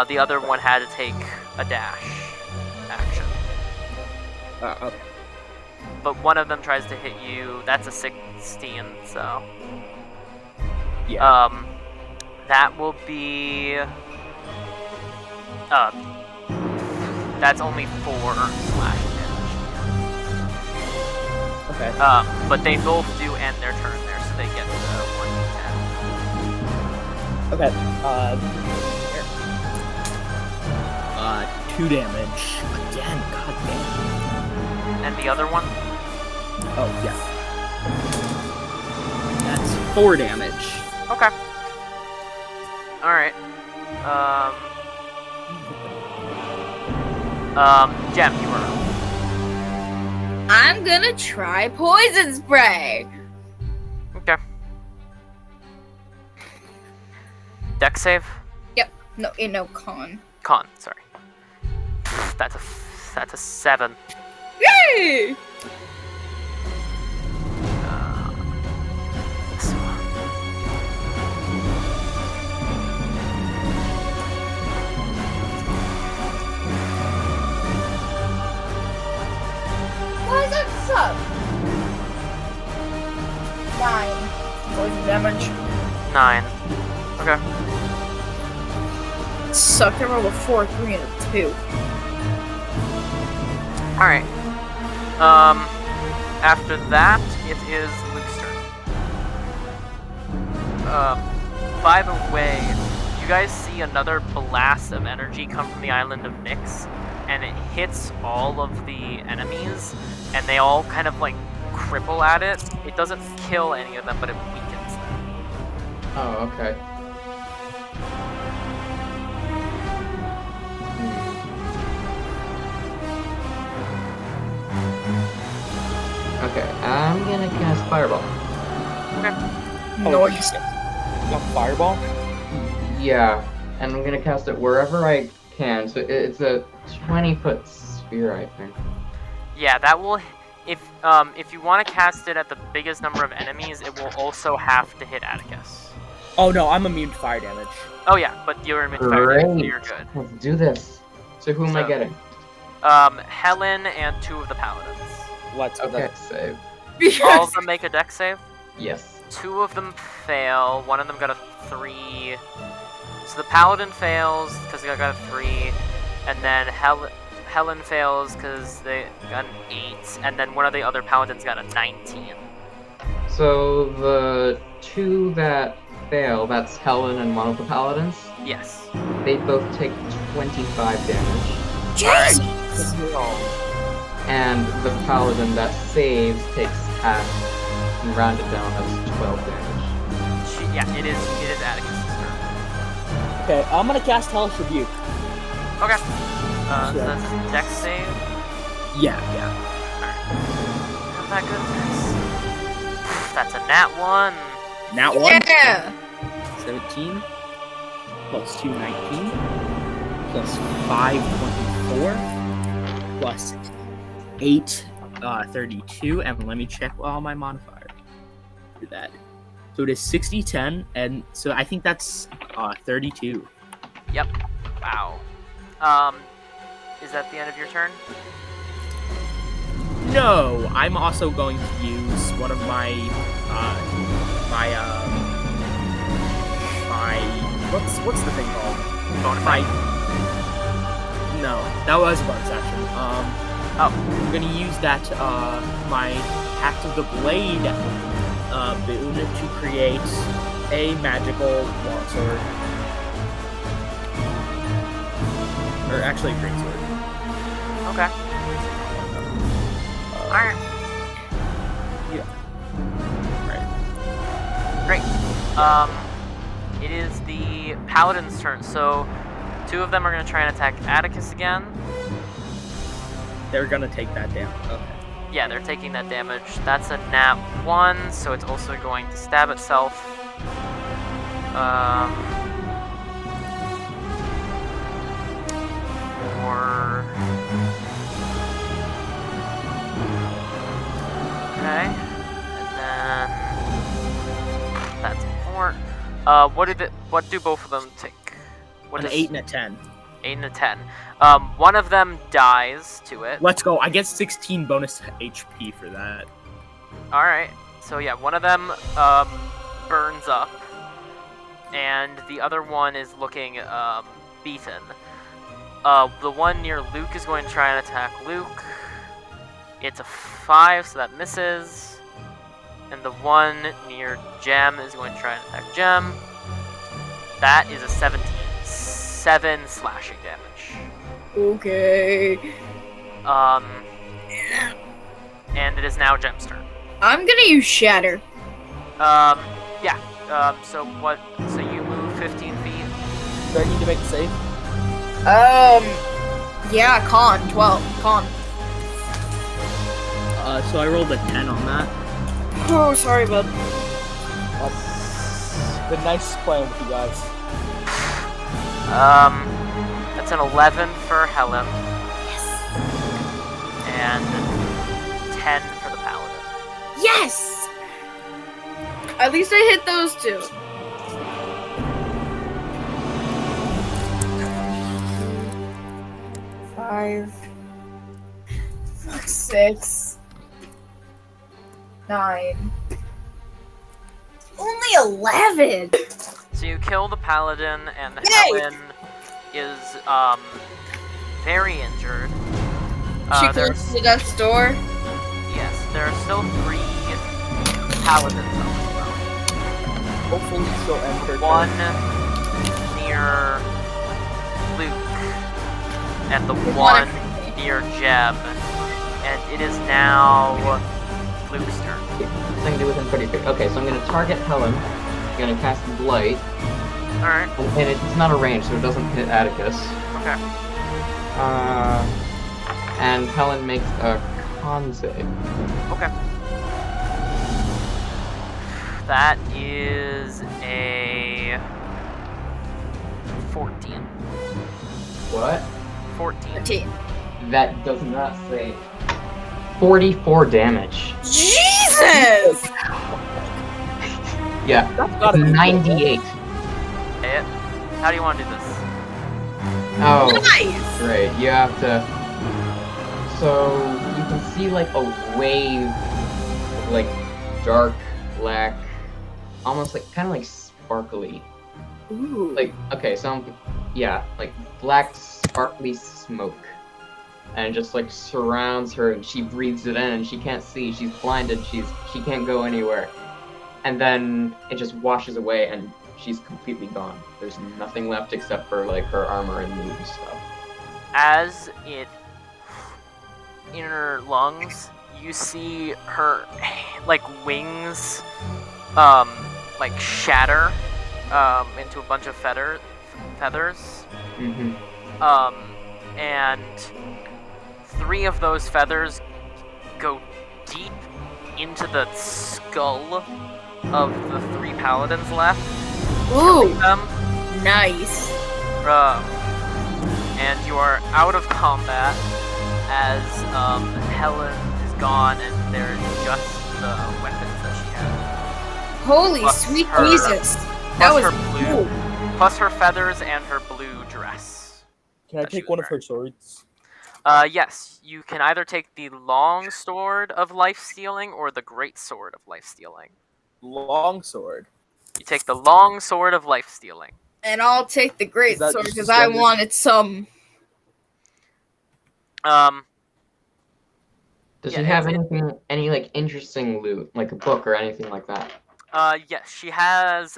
The other one had to take a dash action. Okay. but one of them tries to hit you. That's a 16, so Yeah. that will be that's only 4 slashing damage. Okay. But they both do end their turn there, so they get the 1d10. Okay. Here. 2 damage again. God damn. And the other one? Oh yeah. That's 4 damage. Okay. Alright. Gem, you are up. I'm gonna try poison spray. Okay. Deck save? No, con. Con, sorry. That's a 7. Yay! This one. Why does that suck? 9 poison damage. 9. Okay. Suck. I rolled a 4, 3, and a 2. Alright. After that, it is Luke's turn. By the way, you guys see another blast of energy come from the island of Nyx, and it hits all of the enemies, and they all kind of like cripple at it. It doesn't kill any of them, but it weakens them. Oh, okay. Okay, I'm gonna cast Fireball. Okay. Noise. A fireball? Yeah, and I'm gonna cast it wherever I can. So it's a 20-foot sphere, I think. Yeah, that will. If you want to cast it at the biggest number of enemies, it will also have to hit Atticus. Oh no, I'm immune to fire damage. Oh yeah, but you're in fire damage, so you're good. Let's do this. So who am I So- getting? Helen and 2 of the paladins. Let's go. Okay, save. All of them make a deck save. Yes. 2 of them fail. One of them got a 3. So the paladin fails because they got a 3, and then Helen fails because they got an 8, and then one of the other paladins got a 19. So the 2 that fail, that's Helen and one of the paladins. Yes. They both take 25 damage. Jesus! And the paladin that saves takes half. And round it down, that's 12 damage. It is Atticus' turn. Okay, I'm gonna cast Hellish Rebuke. Okay. So that's a deck save. Yeah. Not that good at this. That's a nat 1. Nat 1. Yeah! 17 plus 2, 19 plus 5, 24 plus 8, 32, and let me check all my modifiers. Do that. So it is 60, 10, and so I think that's 32. Yep. Wow. Is that the end of your turn? No, I'm also going to use one of my what's the thing called? Bonus My action? no, that was a bonus action. I'm gonna use that my Pact of the Blade boon to create a magical longsword, or actually a greatsword. Okay. Alright. Yeah. Great. It is the paladin's turn, so 2 of them are going to try and attack Atticus again. They're gonna take that down. Okay. Yeah, they're taking that damage. That's a nat 1, so it's also going to stab itself. Okay. And then that's 4. What do both of them take? What An is 8 and a 10. 8 and a 10. One of them dies to it. Let's go. I get 16 bonus HP for that. All right. So yeah, one of them burns up, and the other one is looking beaten. The one near Luke is going to try and attack Luke. It's a 5, so that misses. And the one near Gem is going to try and attack Gem. That is a 17. 7 slashing damage. Okay. And it is now Gem's turn. I'm gonna use Shatter. Yeah. So what? So you move 15 feet. Do I need to make a save? Yeah, con 12. Con. So I rolled a 10 on that. Oh, sorry, bud. That's been nice playing with you guys. That's an 11 for Helen. Yes. And 10 for the Paladin. Yes! At least I hit those two. Five, 6, 9. Only 11. So you kill the Paladin, and Yay! Helen is very injured. She There's- closes the death's door. Yes, there are still 3 Paladins on the ground. Hopefully she'll end her One turn. near Luke, and the There's one one near Jeb. And it is now Luke's turn. Something to do within 30 feet. Okay, so I'm gonna target Helen. I'm gonna cast Blight. Alright, And it's not a range, so it doesn't hit Atticus. okay. And Helen makes a con save. Okay. That is a 14. What? 14. 13. That does not save. 44 damage. Jesus! Yeah, That's gotta be 98. It. How do you want to do this? Oh, Nice! great. You have to. So you can see like a wave of like dark black, almost like kind of like sparkly. Ooh. Like okay, so yeah, like black sparkly smoke, and it just like surrounds her, and she breathes it in, and she can't see. She's blinded. She can't go anywhere, and then it just washes away, and she's completely gone. There's nothing left except for like her armor and moves and stuff. As it in her lungs, you see her like wings like shatter into a bunch of feathers. Mm-hmm. And 3 of those feathers go deep into the skull of the 3 paladins left. Ooh, Nice. nice. And you are out of combat as Helen is gone, and there's just the weapons that she had. Holy Plus sweet her- Jesus. That Plus was her blue, cool. plus her feathers and her blue dress. Can I that she take was one of her swords? Yes, you can either take the long sword of life stealing or the great sword of life stealing. Long sword. You take the long sword of life stealing. And I'll take the great Is that sword just because a I standard- wanted some. Does Yeah, she have it's- any like interesting loot, like a book or anything like that? Yes, she has,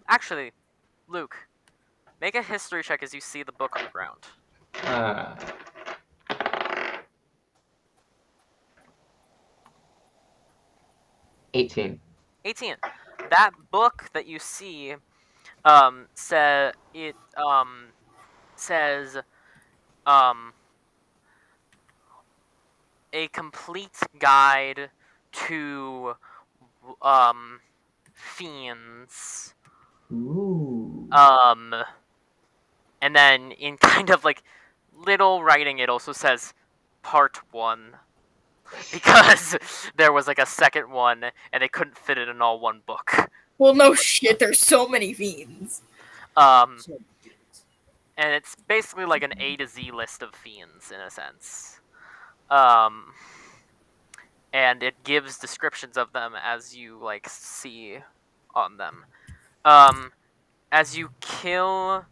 actually, Luke, make a history check as you see the book on the ground. 18. 18. That book that you see, says, a complete guide to, fiends. Ooh. And then in kind of like little writing, it also says part 1. Because there was like a second one, and they couldn't fit it in one book. Well, no shit, there's so many fiends. Um, and it's basically like an A to Z list of fiends in a sense. And it gives descriptions of them as you like see on them. As you kill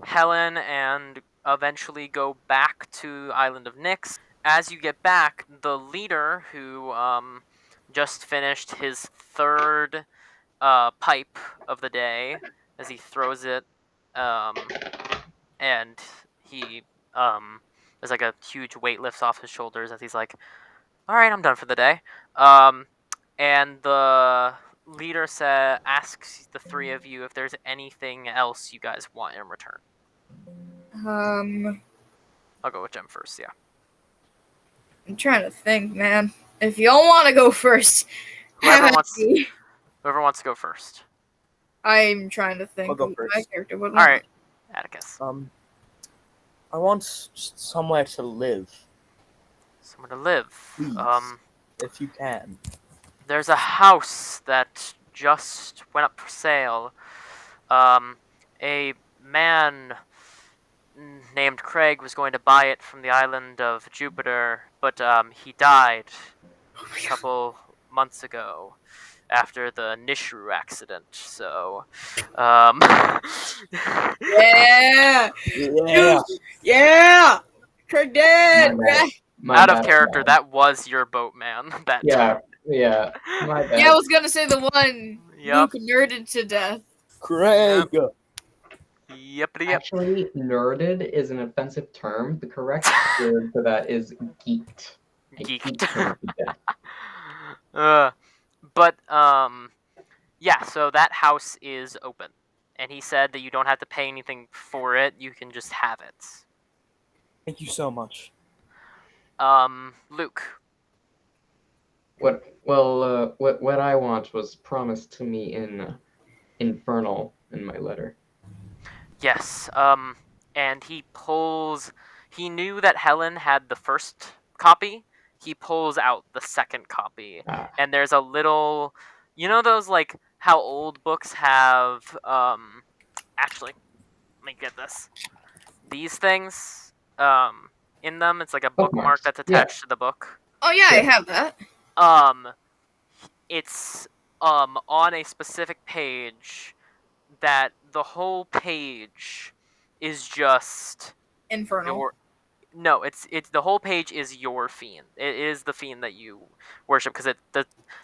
Helen and eventually go back to Island of Nyx, as you get back, the leader who just finished his third pipe of the day, as he throws it, and he there's like a huge weight lifts off his shoulders as he's like, "All right, I'm done for the day." And the leader asks the three of you if there's anything else you guys want in return. I'll go with Jem first. Yeah. I'm trying to think, man. If y'all want to go first, Whoever have at wants. me. Whoever wants to go first. I'm trying to think I'll go of my first. character would All want. right, Atticus. I want somewhere to live, Somewhere to live. please, if you can. There's a house that just went up for sale. A man named Craig was going to buy it from the island of Jupiter, but he died a couple months ago after the Nishru accident. So, Yeah, Yeah. yeah. Craig dead. My bad. My out of bad. character, that was your boat, man. That Yeah, yeah. My bad. Yeah, I was gonna say the one Yep. Luke nerded to death. Craig. Yep. Actually, nerded is an offensive term. The correct word for that is geeked. I Geeked. geeked him to death. But yeah. So that house is open, and he said that you don't have to pay anything for it. You can just have it. Thank you so much. Luke. What? Well, what I want was promised to me in Infernal in my letter. Yes. And he pulls. He knew that Helen had the first copy. He pulls out the second copy, Ah, and there's a little. You know those like how old books have. Actually, let me get this. These things. In them, it's like a bookmark bookmarks. that's Yeah. attached to the book. Oh yeah, I Yeah. have that. It's on a specific page that the whole page is just Infernal. your no it's the whole page is your fiend. It is the fiend that you worship because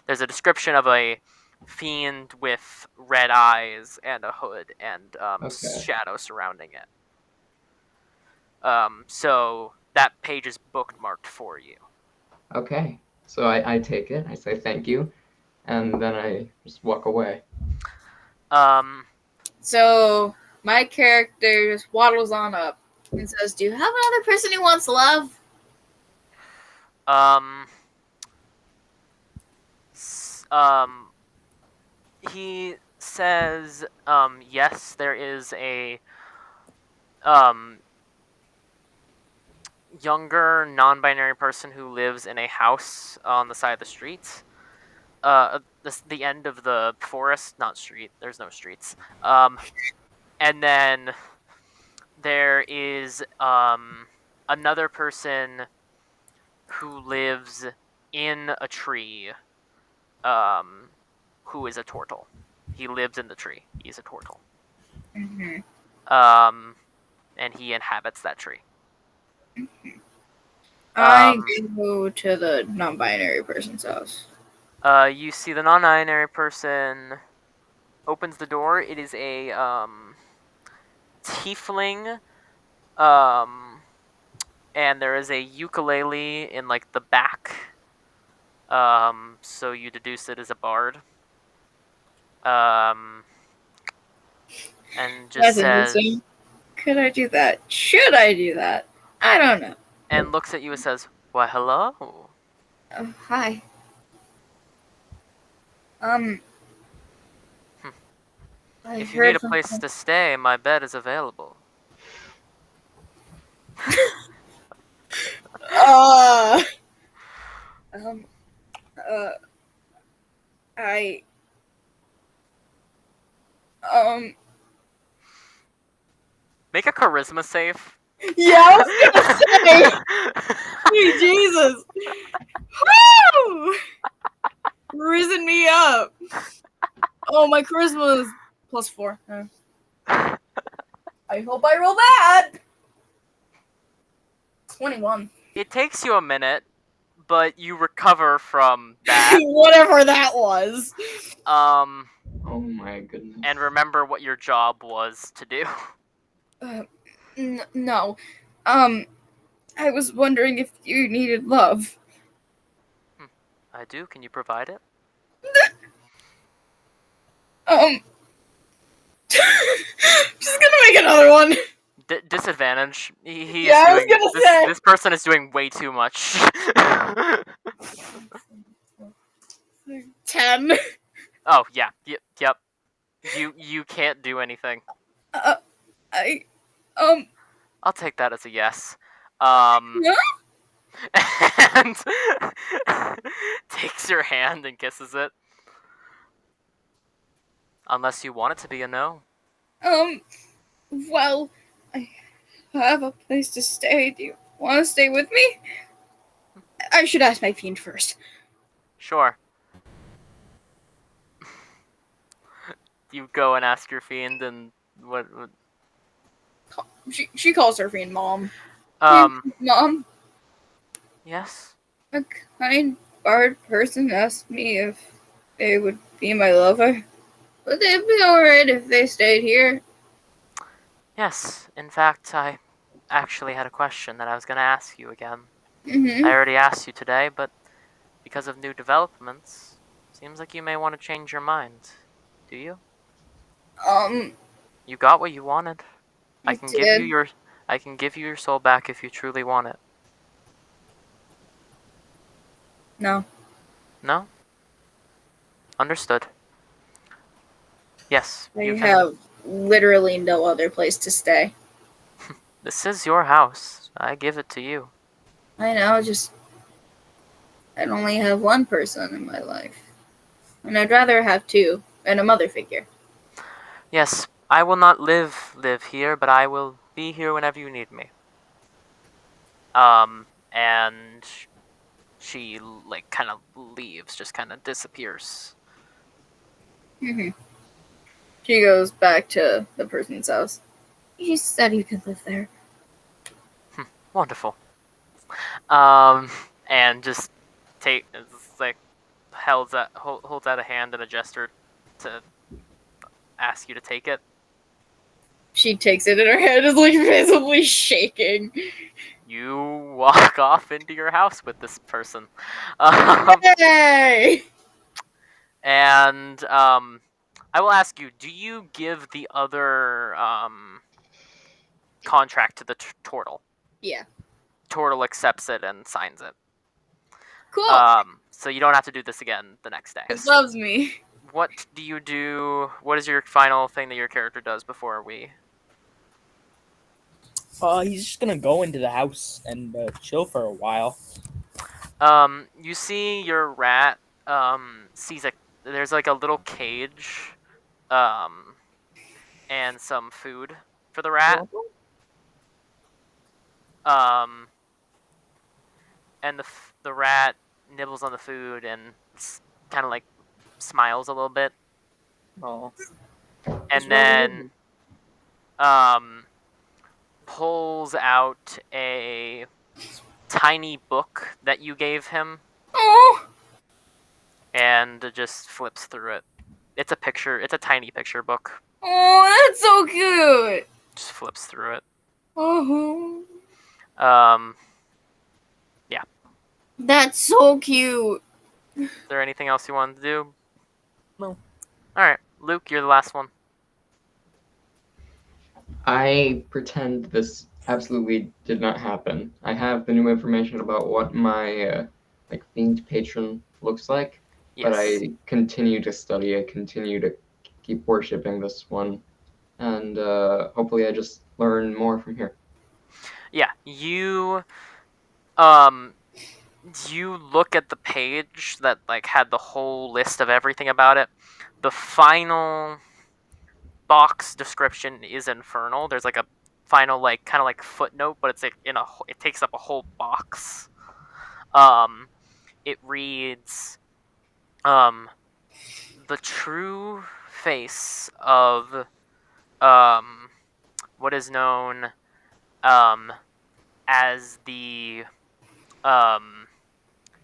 there's a description of a fiend with red eyes and a hood and Okay. shadow surrounding it. So that page is bookmarked for you. Okay. So I take it. I say thank you, and then I just walk away. So my character just waddles on up and says, "Do you have another person who wants love?" S- he says, yes, there is a younger non-binary person who lives in a house on the side of the street. The end of the forest, not street. There's no streets. And then there is another person who lives in a tree. Who is a turtle. He lives in the tree. He's a turtle. Mm-hmm. And he inhabits that tree. I go to the non-binary person's house. You see the non-binary person opens the door. It is a tiefling, and there is a ukulele in like the back. So you deduce it as a bard. And just That's interesting. Could I do that? Should I do that? I don't know. and looks at you and says, "Why, hello." Oh, hi. I If you heard need a place something. to stay, my bed is available. Uh, um, uh, I, Make a charisma save. Yeah, I was gonna say. Sweet Jesus. Woo! Risen me up. Oh, my charisma is +4. I hope I roll bad. 21. It takes you a minute, but you recover from that. Whatever that was. Um, Oh my goodness. and remember what your job was to do. No. I was wondering if you needed love. I do. Can you provide it? Just gonna make another one. Disadvantage. He Yeah, I is was doing. gonna say. This person is doing way too much. 10. Oh yeah. Yep. You can't do anything. I. I'll take that as a yes. Yeah? And takes your hand and kisses it. Unless you want it to be a no. Well, I have a place to stay. Do you want to stay with me? I should ask my fiend first. Sure. You go and ask your fiend, and what? She calls her fiend Mom. Mom, Yes. a kind bard person asked me if they would be my lover. Would they be alright if they stayed here? Yes. In fact, I actually had a question that I was going to ask you again. Mm-hmm. I already asked you today, but because of new developments, seems like you may want to change your mind. Do you? You got what you wanted. I can give you your soul back if you truly want it. No. No? Understood. Yes, I you can. have literally no other place to stay. This is your house. I give it to you. I know, just I'd only have one person in my life. And I'd rather have two, and a mother figure. Yes, I will not live here, but I will be here whenever you need me. And she like kind of leaves, just kind of disappears. Mm-hmm. She goes back to the person's house. You said you could live there. Wonderful. And just holds out a hand and a gesture to ask you to take it. She takes it and her head is like visibly shaking. You walk off into your house with this person. Yay! And I will ask you, do you give the other contract to the turtle? Yeah. Turtle accepts it and signs it. Cool. So you don't have to do this again the next day. It loves me. What do you do? What is your final thing that your character does before we? He's just gonna go into the house and chill for a while. You see your rat. Sees there's like a little cage. And some food for the rat. And the rat nibbles on the food and kind of like smiles a little bit. Oh. And then pulls out a tiny book that you gave him Oh, and just flips through it. It's a tiny picture book. oh, that's so cute. Just flips through it. Oh, Yeah. that's so cute. Is there anything else you wanted to do? No. Alright, Luke, you're the last one. I pretend this absolutely did not happen. I have the new information about what my fiend patron looks like, Yes. but I continue to study. I continue to keep worshipping this one, and hopefully I just learn more from here. Yeah, you look at the page that like had the whole list of everything about it. The final box description is infernal. There's like a final kind of footnote, but it's it takes up a whole box. It reads, the true face of what is known as the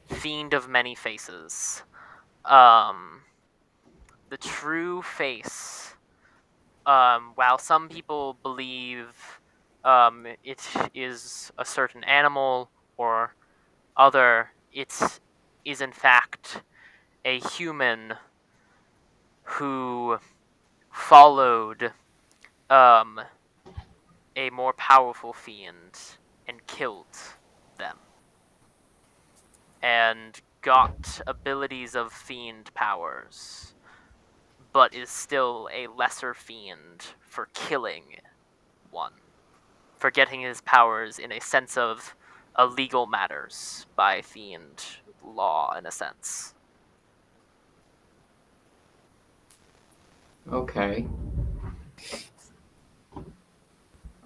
fiend of many faces. The true face. While some people believe it is a certain animal or other, it is in fact a human who followed a more powerful fiend and killed them and got abilities of fiend powers, but is still a lesser fiend for killing one, for getting his powers in a sense of illegal matters by fiend law, in a sense. Okay.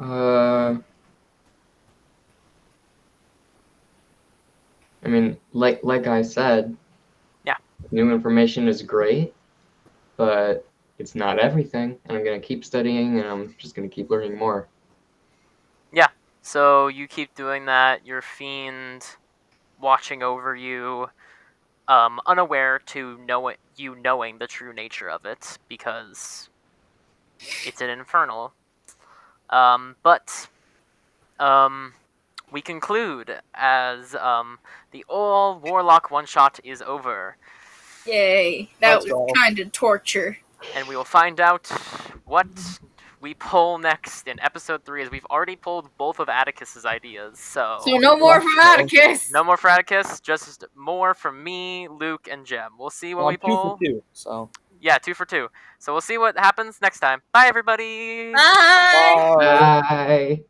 Uh, I mean, like I said, Yeah. new information is great, but it's not everything, and I'm gonna keep studying, and I'm just gonna keep learning more. So you keep doing that, your fiend watching over you, unaware to you knowing the true nature of it, because it's an infernal. But we conclude as the all warlock one shot is over, Yay. That Let's was go. kind of torture. and we will find out what we pull next in episode 3, as we've already pulled both of Atticus's ideas. So So no more from Atticus. no more for Atticus, just more from me, Luke, and Jem. We'll see what Well, we I'm 2 pull. for 2, so. Yeah, 2 for 2. So we'll see what happens next time. Bye, everybody. Bye. Bye. Bye.